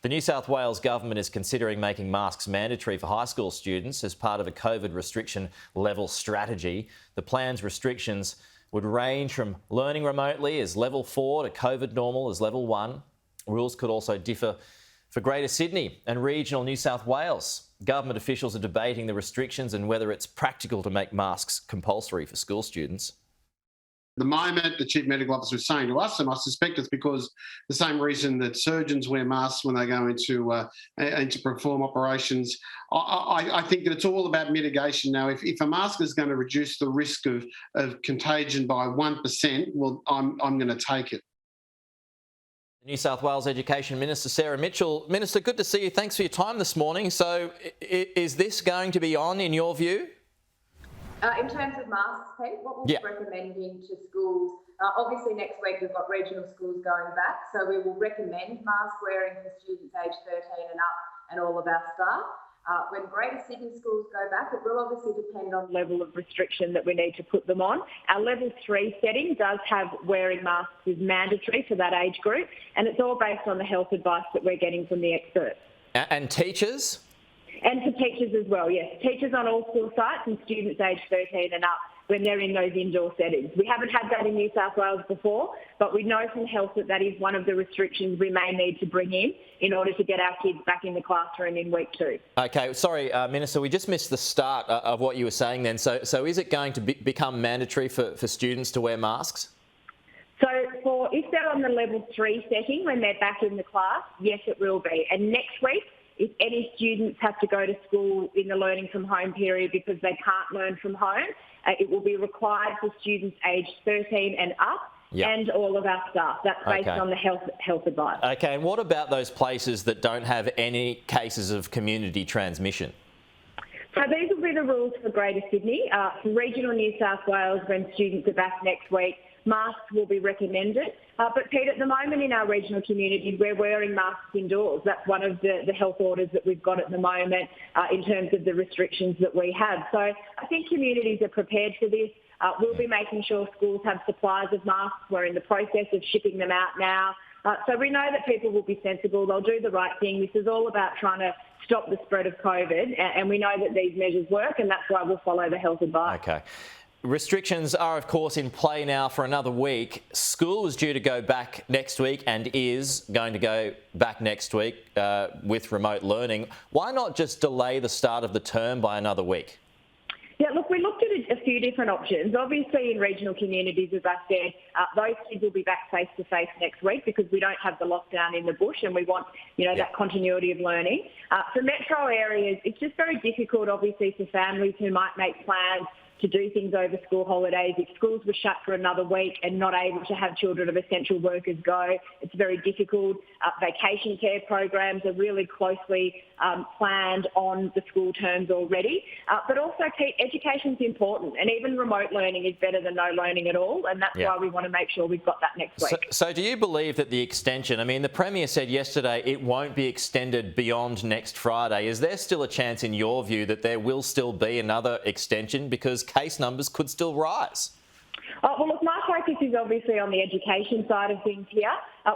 The New South Wales government is considering making masks mandatory for high school students as part of a COVID restriction level strategy. The plan's restrictions would range from learning remotely as level 4 to COVID normal as level 1. Rules could also differ for Greater Sydney and regional New South Wales. Government officials are debating the restrictions and whether it's practical to make masks compulsory for school students. The moment the Chief Medical Officer is saying to us, and I suspect it's because the same reason that surgeons wear masks when they go into perform operations, I think that it's all about mitigation now. If a mask is going to reduce the risk of contagion by 1%, well, I'm going to take it. New South Wales Education Minister Sarah Mitchell. Minister, good to see you. Thanks for your time this morning. So is this going to be on in your view? In terms of masks, Pete, what we'll be recommending to schools, obviously next week we've got regional schools going back, so we will recommend mask wearing for students aged 13 and up and all of our staff. When Greater Sydney schools go back, it will obviously depend on the level of restriction that we need to put them on. Our level 3 setting does have wearing masks is mandatory for that age group, and it's all based on the health advice that we're getting from the experts. And teachers? And for teachers as well, yes. Teachers on all school sites and students aged 13 and up when they're in those indoor settings. We haven't had that in New South Wales before, but we know from health that that is one of the restrictions we may need to bring in order to get our kids back in the classroom in week 2. Okay, sorry, Minister, we just missed the start of what you were saying then. So is it going to become mandatory for students to wear masks? So if they're on the level 3 setting when they're back in the class, yes, it will be. And next week, if any students have to go to school in the learning from home period because they can't learn from home, it will be required for students aged 13 and up and all of our staff. That's based on the health advice. Okay, and what about those places that don't have any cases of community transmission? So these will be the rules for Greater Sydney. For regional New South Wales, when students are back next week, masks will be recommended. But Pete, at the moment in our regional communities, we're wearing masks indoors. That's one of the health orders that we've got at the moment in terms of the restrictions that we have. So I think communities are prepared for this. We'll be making sure schools have supplies of masks. We're in the process of shipping them out now. So we know that people will be sensible. They'll do the right thing. This is all about trying to stop the spread of COVID. And we know that these measures work, and that's why we'll follow the health advice. Okay. Restrictions are, of course, in play now for another week. School is due to go back next week and is going to go back next week with remote learning. Why not just delay the start of the term by another week? Yeah, look, we looked at a few different options. Obviously, in regional communities, as I said, those kids will be back face-to-face next week because we don't have the lockdown in the bush and we want, that continuity of learning. For metro areas, it's just very difficult, obviously, for families who might make plans to do things over school holidays. If schools were shut for another week and not able to have children of essential workers go, it's very difficult. Vacation care programs are really closely planned on the school terms already. But also, Pete, education's important, and even remote learning is better than no learning at all, and that's why we want to make sure we've got that next week. So do you believe that the extension, the Premier said yesterday it won't be extended beyond next Friday. Is there still a chance, in your view, that there will still be another extension because case numbers could still rise? Well, look, my focus is obviously on the education side of things here.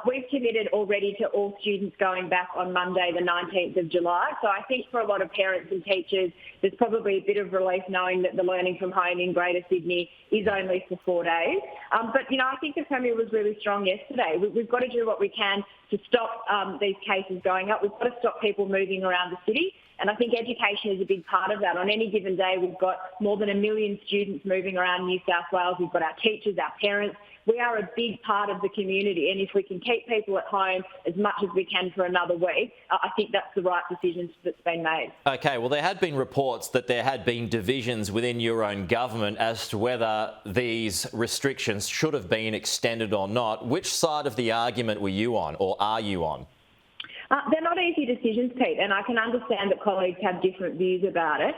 We've committed already to all students going back on Monday, the 19th of July. So I think for a lot of parents and teachers, there's probably a bit of relief knowing that the learning from home in Greater Sydney is only for 4 days. But, I think the Premier was really strong yesterday. We've got to do what we can to stop these cases going up. We've got to stop people moving around the city. And I think education is a big part of that. On any given day, we've got more than 1 million students moving around New South Wales. We've got our teachers, our parents. We are a big part of the community. And if we can keep people at home as much as we can for another week, I think that's the right decision that's been made. OK, well, there had been reports that there had been divisions within your own government as to whether these restrictions should have been extended or not. Which side of the argument were you on, or are you on? They're not easy decisions, Pete, and I can understand that colleagues have different views about it.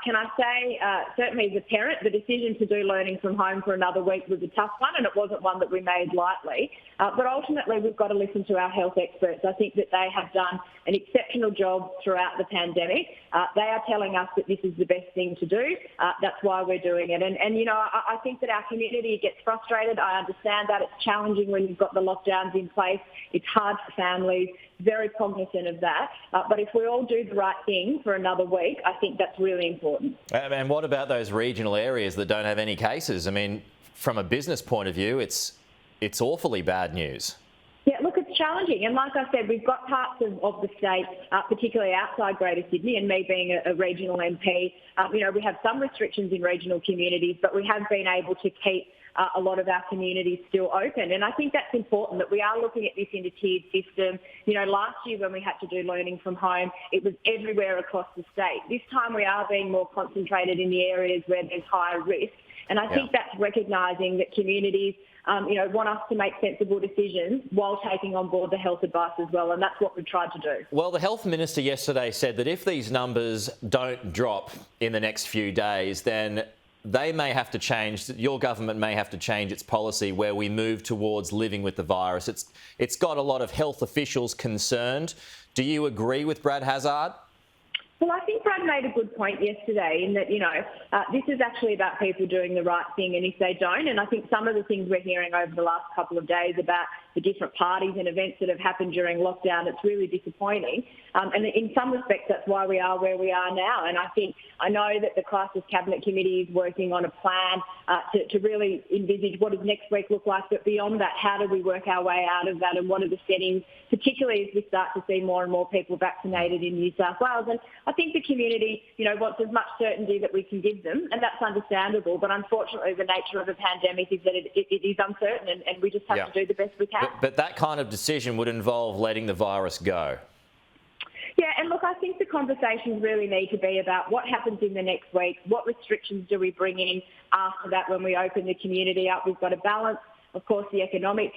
Can I say, certainly as a parent, the decision to do learning from home for another week was a tough one, and it wasn't one that we made lightly. But ultimately, we've got to listen to our health experts. I think that they have done an exceptional exceptional job throughout the pandemic. They are telling us that this is the best thing to do. That's why we're doing it. And I think that our community gets frustrated. I understand that. It's challenging when you've got the lockdowns in place. It's hard for families. Very cognizant of that. But if we all do the right thing for another week, I think that's really important. And what about those regional areas that don't have any cases? I mean, from a business point of view, it's awfully bad news. Yeah, look, it's challenging. And like I said, we've got parts of the state, particularly outside Greater Sydney, and me being a regional MP, we have some restrictions in regional communities, but we have been able to keep a lot of our communities still open. And I think that's important, that we are looking at this in a tiered system. Last year when we had to do learning from home, it was everywhere across the state. This time we are being more concentrated in the areas where there's higher risk. And I think that's recognising that communities want us to make sensible decisions while taking on board the health advice as well, and that's what we've tried to do. Well, the Health Minister yesterday said that if these numbers don't drop in the next few days, then they may have to change, your government may have to change its policy where we move towards living with the virus. It's got a lot of health officials concerned. Do you agree with Brad Hazzard? Well, I think Brad made a good point yesterday in that, this is actually about people doing the right thing, and if they don't, and I think some of the things we're hearing over the last couple of days about the different parties and events that have happened during lockdown, it's really disappointing. And in some respects, that's why we are where we are now. And I know that the Crisis Cabinet Committee is working on a plan to really envisage what does next week look like, but beyond that, how do we work our way out of that, and what are the settings, particularly as we start to see more and more people vaccinated in New South Wales. And I think the community, wants as much certainty that we can give them, and that's understandable. But unfortunately, the nature of a pandemic is that it is uncertain, and we just have to do the best we can. But that kind of decision would involve letting the virus go. Yeah, and look, I think the conversations really need to be about what happens in the next week, what restrictions do we bring in after that when we open the community up. We've got to balance, of course, the economic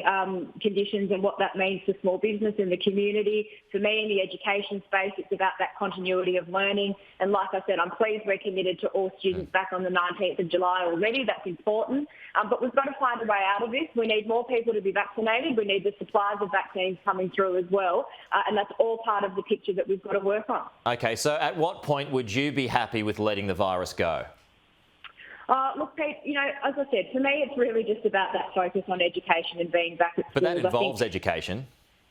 conditions and what that means for small business in the community. For me, in the education space, it's about that continuity of learning. And like I said, I'm pleased we're committed to all students back on the 19th of July already. That's important. But we've got to find a way out of this. We need more people to be vaccinated. We need the supplies of vaccines coming through as well. And that's all part of the picture that we've got to work on. OK, so at what point would you be happy with letting the virus go? Look, Pete, as I said, for me, it's really just about that focus on education and being back at schools. But that involves education.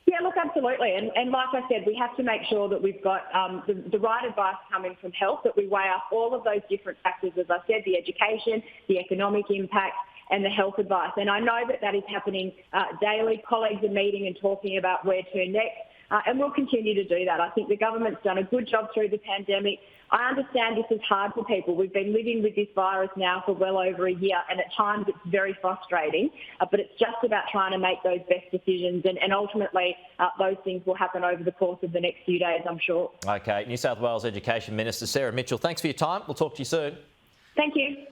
Yeah, look, absolutely. And like I said, we have to make sure that we've got the right advice coming from health, that we weigh up all of those different factors, as I said, the education, the economic impact, and the health advice. And I know that is happening daily. Colleagues are meeting and talking about where to next. And we'll continue to do that. I think the government's done a good job through the pandemic. I understand this is hard for people. We've been living with this virus now for well over a year, and at times it's very frustrating. But it's just about trying to make those best decisions, and ultimately those things will happen over the course of the next few days, I'm sure. OK, New South Wales Education Minister Sarah Mitchell, thanks for your time. We'll talk to you soon. Thank you.